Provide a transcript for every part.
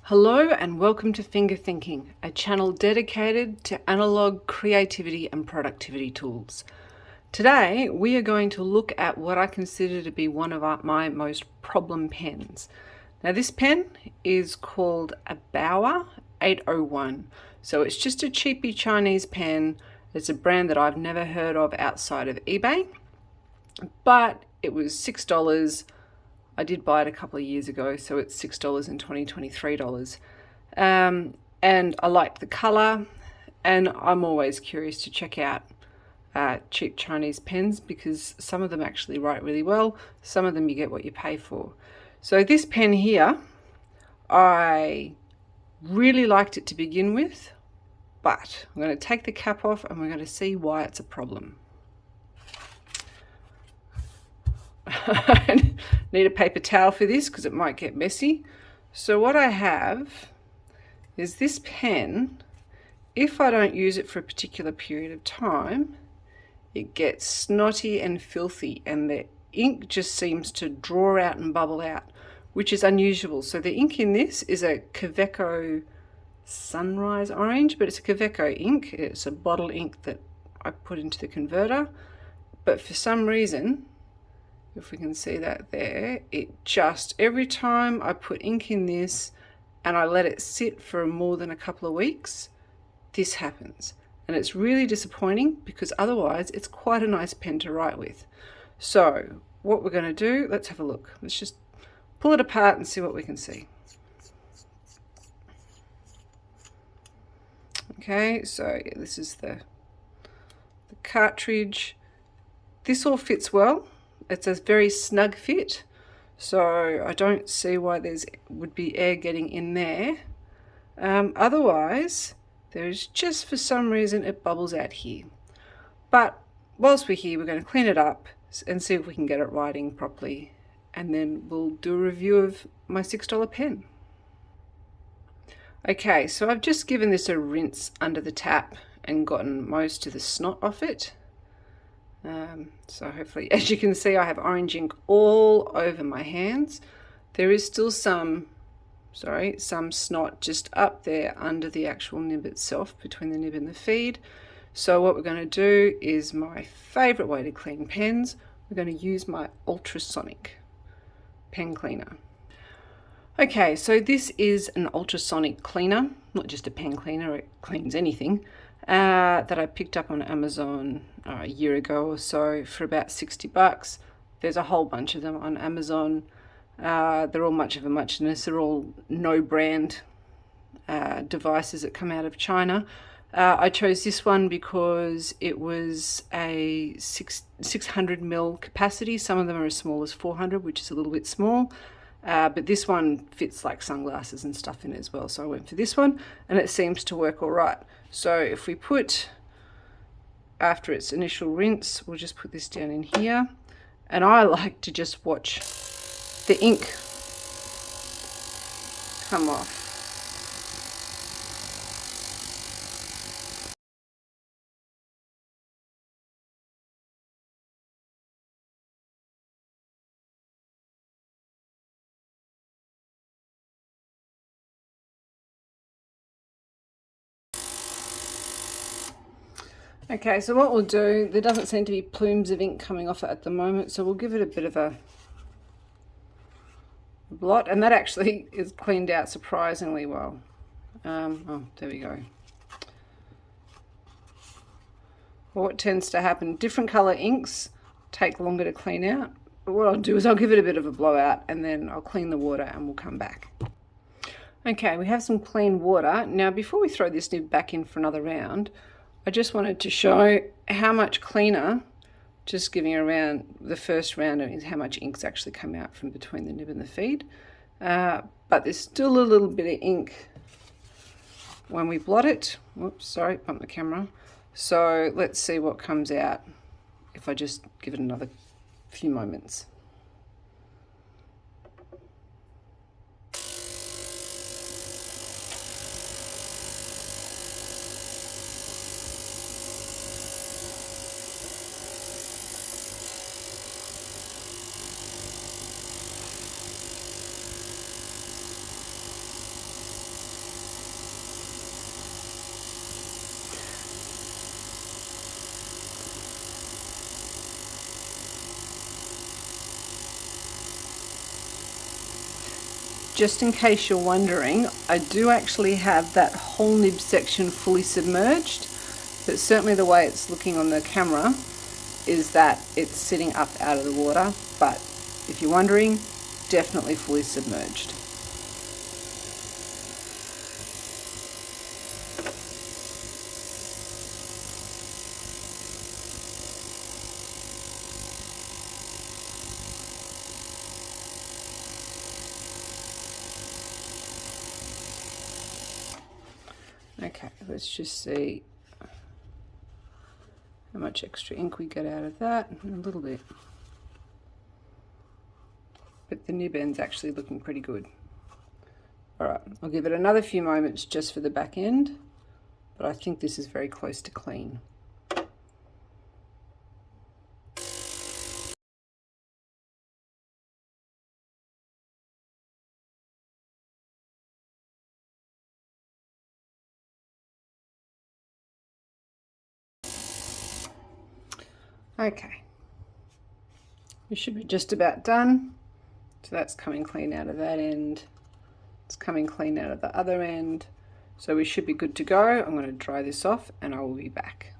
Hello and welcome to Finger Thinking, a channel dedicated to analog creativity and productivity tools. Today we are going to look at what I consider to be one of my most problem pens. Now this pen is called a Baoer 801, so it's just a cheapy Chinese pen. It's a brand that I've never heard of outside of eBay, but it was $6. I did buy it a couple of years ago, so it's $6 in 2020, $3. And I liked the color, and I'm always curious to check out cheap Chinese pens because some of them actually write really well. Some of them you get what you pay for. So this pen here, I really liked it to begin with, but I'm going to take the cap off and we're going to see why it's a problem. I need a paper towel for this because it might get messy. So what I have is this pen. If I don't use it for a particular period of time, it gets snotty and filthy and the ink just seems to draw out and bubble out, which is unusual. So the ink in this is a Kaweco Sunrise Orange, but it's a Kaweco ink. It's a bottle ink that I put into the converter, but for some reason, if we can see that there, it just, every time I put ink in this and I let it sit for more than a couple of weeks, this happens. And it's really disappointing because otherwise it's quite a nice pen to write with. So what we're going to do, let's have a look. Let's just pull it apart and see what we can see. Okay, so yeah, this is the cartridge. This all fits well. It's a very snug fit, so I don't see why would be air getting in there. Otherwise, there's just for some reason it bubbles out here. But whilst we're here, we're going to clean it up and see if we can get it writing properly, and then we'll do a review of my $6 pen. Okay, so I've just given this a rinse under the tap and gotten most of the snot off it. So hopefully, as you can see, I have orange ink all over my hands. There is still some snot just up there under the actual nib itself, between the nib and the feed. So what we're going to do is my favorite way to clean pens. We're going to use my ultrasonic pen cleaner. Okay, so this is an ultrasonic cleaner, not just a pen cleaner, it cleans anything. That I picked up on Amazon a year ago or so for about $60. There's a whole bunch of them on Amazon. They're all much of a muchness. They're all no brand devices that come out of China. I chose this one because it was a 600 ml capacity. Some of them are as small as 400, which is a little bit small. But this one fits like sunglasses and stuff in it as well. So I went for this one and it seems to work all right. So if we put, after its initial rinse, we'll just put this down in here. And I like to just watch the ink come off. Okay, so what we'll do, there doesn't seem to be plumes of ink coming off it at the moment, so we'll give it a bit of a blot, and that actually is cleaned out surprisingly well. Oh, there we go. What tends to happen, different color inks take longer to clean out, but what I'll do is I'll give it a bit of a blowout and then I'll clean the water and we'll come back. Okay, we have some clean water. Now before we throw this nib back in for another round, I just wanted to show how much cleaner, just giving around the first round, is how much ink's actually come out from between the nib and the feed. But there's still a little bit of ink when we blot it. Whoops, sorry, bumped the camera. So let's see what comes out if I just give it another few moments. just in case you're wondering, I do actually have that whole nib section fully submerged, but certainly the way it's looking on the camera is that it's sitting up out of the water, but if you're wondering, definitely fully submerged. Okay, let's just see how much extra ink we get out of that. A little bit. But the nib end's actually looking pretty good. Alright, I'll give it another few moments just for the back end, but I think this is very close to clean. Okay, we should be just about done. So that's coming clean out of that end. It's coming clean out of the other end. So we should be good to go. I'm going to dry this off and I will be back.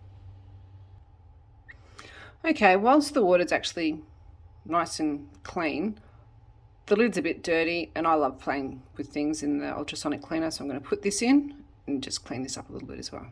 Okay, whilst the water's actually nice and clean, the lid's a bit dirty and I love playing with things in the ultrasonic cleaner, so I'm going to put this in and just clean this up a little bit as well.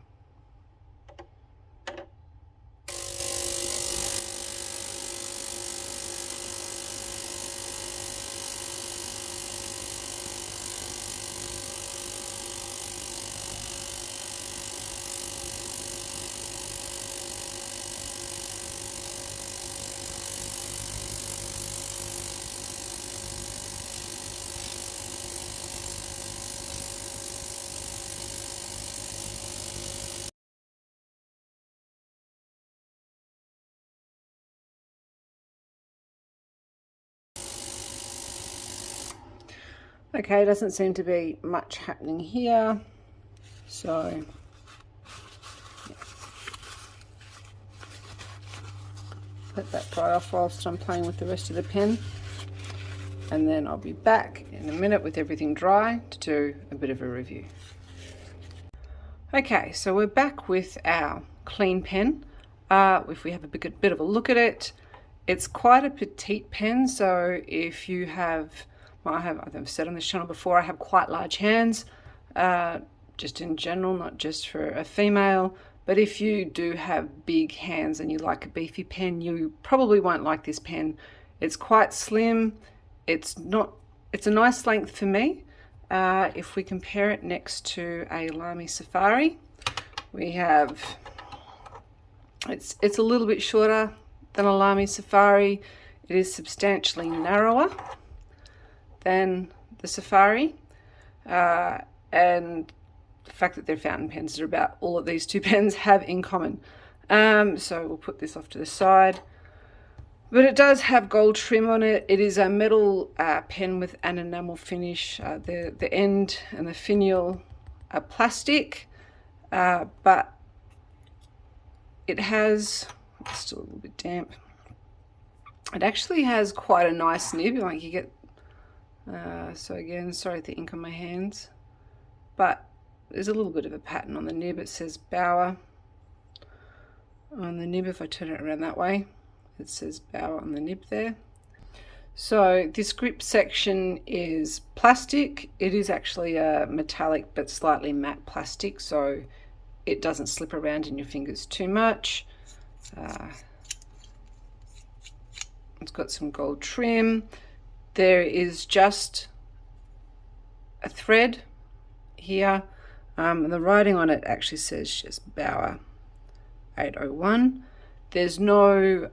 Okay, doesn't seem to be much happening here, so yeah. Let that dry off whilst I'm playing with the rest of the pen, and then I'll be back in a minute with everything dry to do a bit of a review. Okay, so we're back with our clean pen. If we have a bit of a look at it, it's quite a petite pen, so if you have, I've said on this channel before, I have quite large hands, just in general, not just for a female, but if you do have big hands and you like a beefy pen, you probably won't like this pen. It's quite slim, it's a nice length for me. If we compare it next to a Lamy Safari, we have, it's a little bit shorter than a Lamy Safari. It is substantially narrower than the Safari, and the fact that they're fountain pens are about all that these two pens have in common. So we'll put this off to the side, but it does have gold trim on it. It is a metal pen with an enamel finish. The end and the finial are plastic, but it has, it's still a little bit damp, it actually has quite a nice nib, like you get, so again, sorry the ink on my hands, but there's a little bit of a pattern on the nib. It says Baoer on the nib. If I turn it around that way, it says Baoer on the nib there. So this grip section is plastic. It is actually a metallic but slightly matte plastic, so it doesn't slip around in your fingers too much. It's got some gold trim. There is just a thread here, and the writing on it actually says just Baoer 801. There's no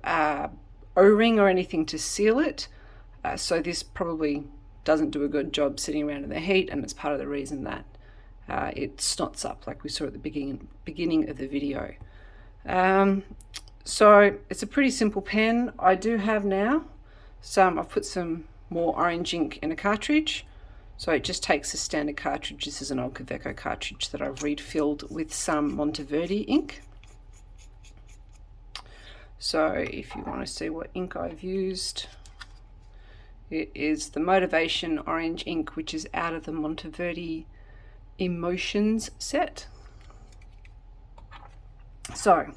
O-ring or anything to seal it, so this probably doesn't do a good job sitting around in the heat, and it's part of the reason that it snots up like we saw at the beginning of the video. So it's a pretty simple pen. I do have now I've put some more orange ink in a cartridge, so it just takes a standard cartridge. This is an old Kaweco cartridge that I've refilled with some Monteverde ink. So if you want to see what ink I've used, It is the Motivation Orange ink, which is out of the Monteverde Emotions set. So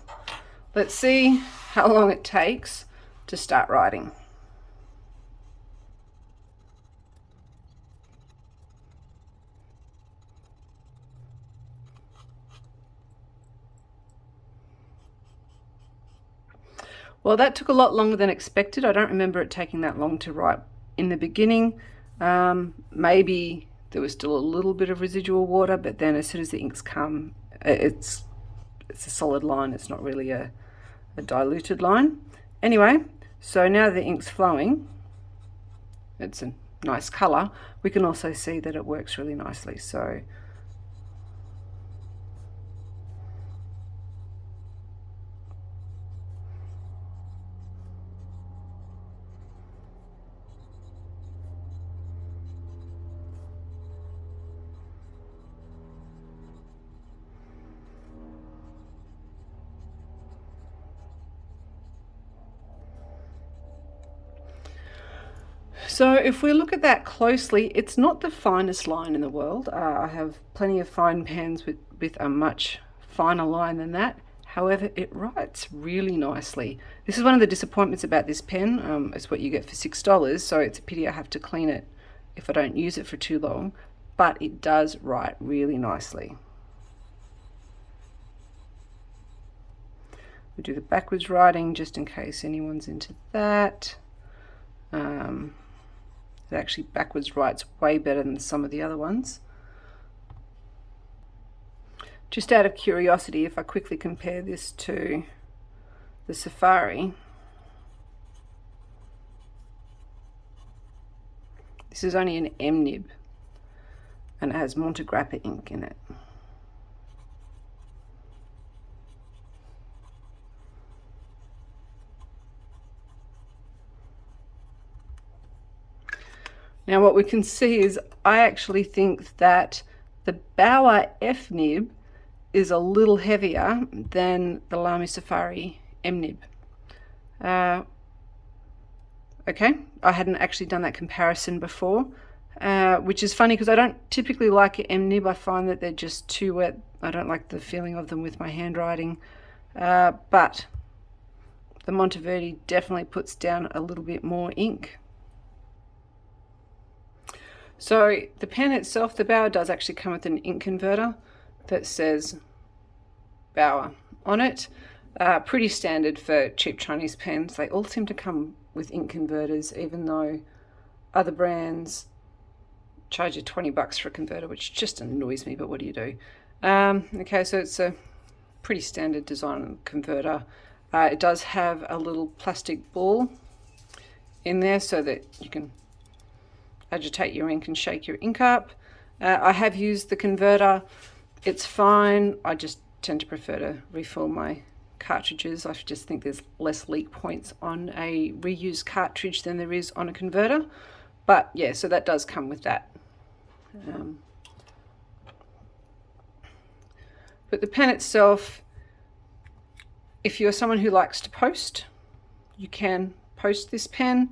let's see how long it takes to start writing. Well, that took a lot longer than expected. I don't remember it taking that long to write in the beginning. Maybe there was still a little bit of residual water, but then as soon as the inks come, it's a solid line. It's not really a diluted line. Anyway, so now the ink's flowing, it's a nice color. We can also see that it works really nicely. So if we look at that closely, it's not the finest line in the world. I have plenty of fine pens with a much finer line than that. However, it writes really nicely. This is one of the disappointments about this pen. It's what you get for $6, so it's a pity I have to clean it if I don't use it for too long, but it does write really nicely. We'll do the backwards writing just in case anyone's into that. It actually backwards writes way better than some of the other ones. Just out of curiosity, if I quickly compare this to the Safari, this is only an M nib and it has Montegrappa ink in it. Now what we can see is I actually think that the Baoer F nib is a little heavier than the Lamy Safari M nib. Okay, I hadn't actually done that comparison before, which is funny because I don't typically like an M nib. I find that they're just too wet. I don't like the feeling of them with my handwriting, but the Monteverde definitely puts down a little bit more ink. So the pen itself, the Baoer, does actually come with an ink converter that says Baoer on it. Pretty standard for cheap Chinese pens. They all seem to come with ink converters, even though other brands charge you $20 for a converter, which just annoys me, but what do you do? Okay, so it's a pretty standard design converter. It does have a little plastic ball in there so that you can agitate your ink and shake your ink up. I have used the converter. It's fine. I just tend to prefer to refill my cartridges. I just think there's less leak points on a reused cartridge than there is on a converter. But yeah, so that does come with that. But the pen itself, if you're someone who likes to post, you can post this pen.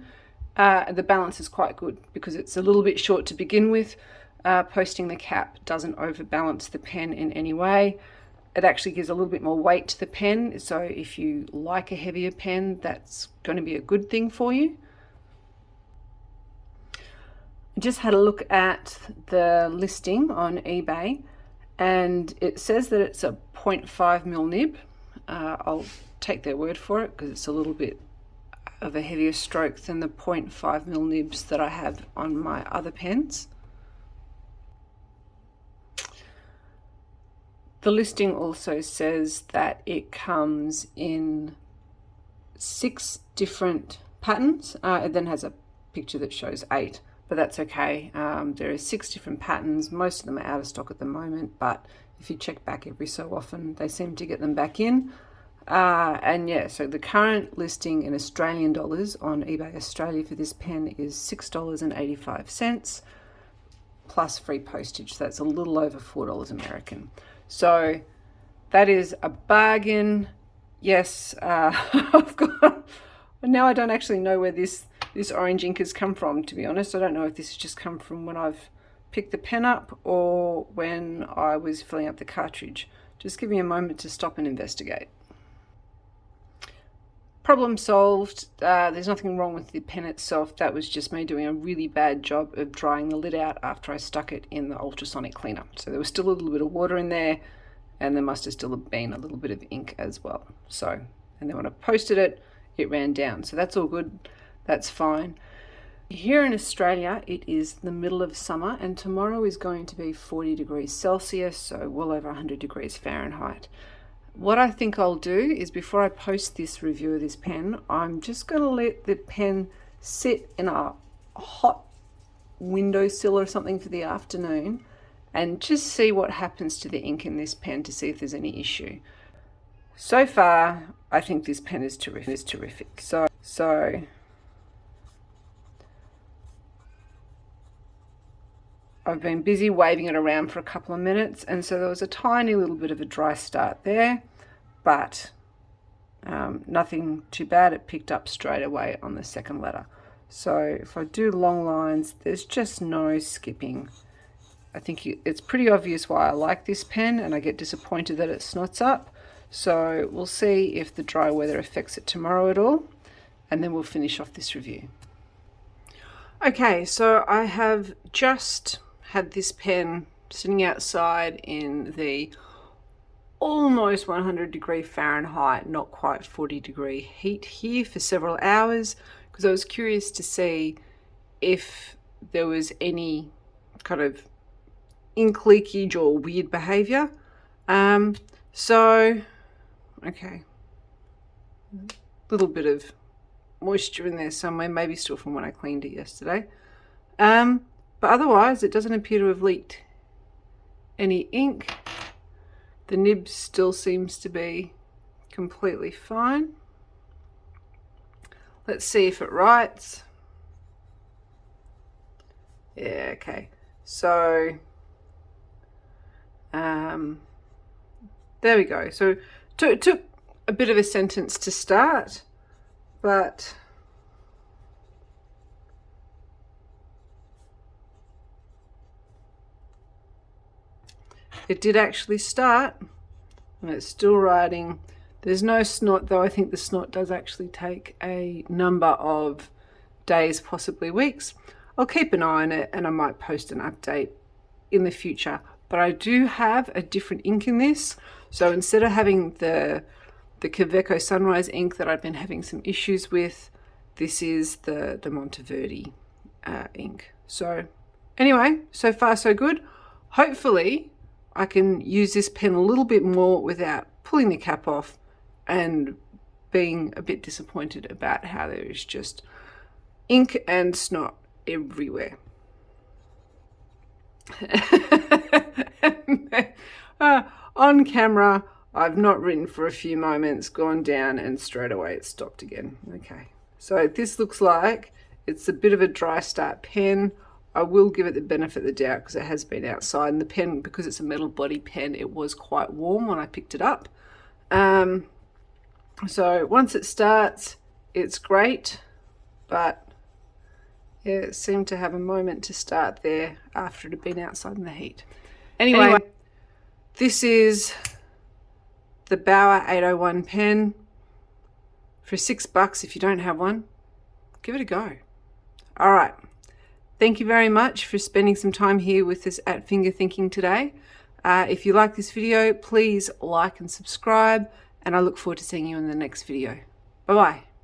The balance is quite good because it's a little bit short to begin with. Posting the cap doesn't overbalance the pen in any way. It actually gives a little bit more weight to the pen, so if you like a heavier pen, that's going to be a good thing for you. I just had a look at the listing on eBay and it says that it's a 0.5mm nib. I'll take their word for it because it's a little bit of a heavier stroke than the 0.5mm nibs that I have on my other pens. The listing also says that it comes in 6 different patterns. It then has a picture that shows 8, but that's okay. There are 6 different patterns. Most of them are out of stock at the moment, but if you check back every so often, they seem to get them back in. And yeah, so the current listing in Australian dollars on eBay Australia for this pen is $6.85 plus free postage. So that's a little over $4 American. So that is a bargain. Yes, I've got, now I don't actually know where this this orange ink has come from, to be honest. I don't know if this has just come from when I've picked the pen up or when I was filling up the cartridge. Just give me a moment to stop and investigate. Problem solved. There's nothing wrong with the pen itself. That was just me doing a really bad job of drying the lid out after I stuck it in the ultrasonic cleaner. So there was still a little bit of water in there, and there must have still been a little bit of ink as well. So, and then when I posted it, it ran down. So that's all good. That's fine. Here in Australia, it is the middle of summer, and tomorrow is going to be 40 degrees Celsius, so well over 100 degrees Fahrenheit. What I think I'll do is, before I post this review of this pen, I'm just going to let the pen sit in a hot windowsill or something for the afternoon and just see what happens to the ink in this pen to see if there's any issue. So far, I think this pen is terrific. So I've been busy waving it around for a couple of minutes, and so there was a tiny little bit of a dry start there, but nothing too bad. It picked up straight away on the second letter. So if I do long lines, there's just no skipping. I think it's pretty obvious why I like this pen, and I get disappointed that it snots up. So we'll see if the dry weather affects it tomorrow at all, and then we'll finish off this review. Okay, so I have just had this pen sitting outside in the almost 100 degree Fahrenheit, not quite 40 degree heat here for several hours, because I was curious to see if there was any kind of ink leakage or weird behavior. Okay, little bit of moisture in there somewhere, maybe still from when I cleaned it yesterday. But otherwise, it doesn't appear to have leaked any ink. The nib still seems to be completely fine. Let's see if it writes. Yeah, okay. So, there we go. So it took a bit of a sentence to start, but it did actually start, and it's still writing. There's no snot, though. I think the snot does actually take a number of days, possibly weeks. I'll keep an eye on it, and I might post an update in the future. But I do have a different ink in this. So instead of having the Kaweco Sunrise ink that I've been having some issues with, this is the Monteverde ink. So anyway, so far so good. Hopefully I can use this pen a little bit more without pulling the cap off and being a bit disappointed about how there is just ink and snot everywhere. On camera, I've not written for a few moments, gone down, and straight away it stopped again. Okay, so this looks like it's a bit of a dry start pen. I will give it the benefit of the doubt because it has been outside, and the pen, because it's a metal body pen, it was quite warm when I picked it up. So once it starts, it's great, but yeah, it seemed to have a moment to start there after it had been outside in the heat. Anyway, this is the Baoer 801 pen. For $6, if you don't have one, give it a go. All right. Thank you very much for spending some time here with us at Finger Thinking today. If you like this video, please like and subscribe, and I look forward to seeing you in the next video. Bye-bye.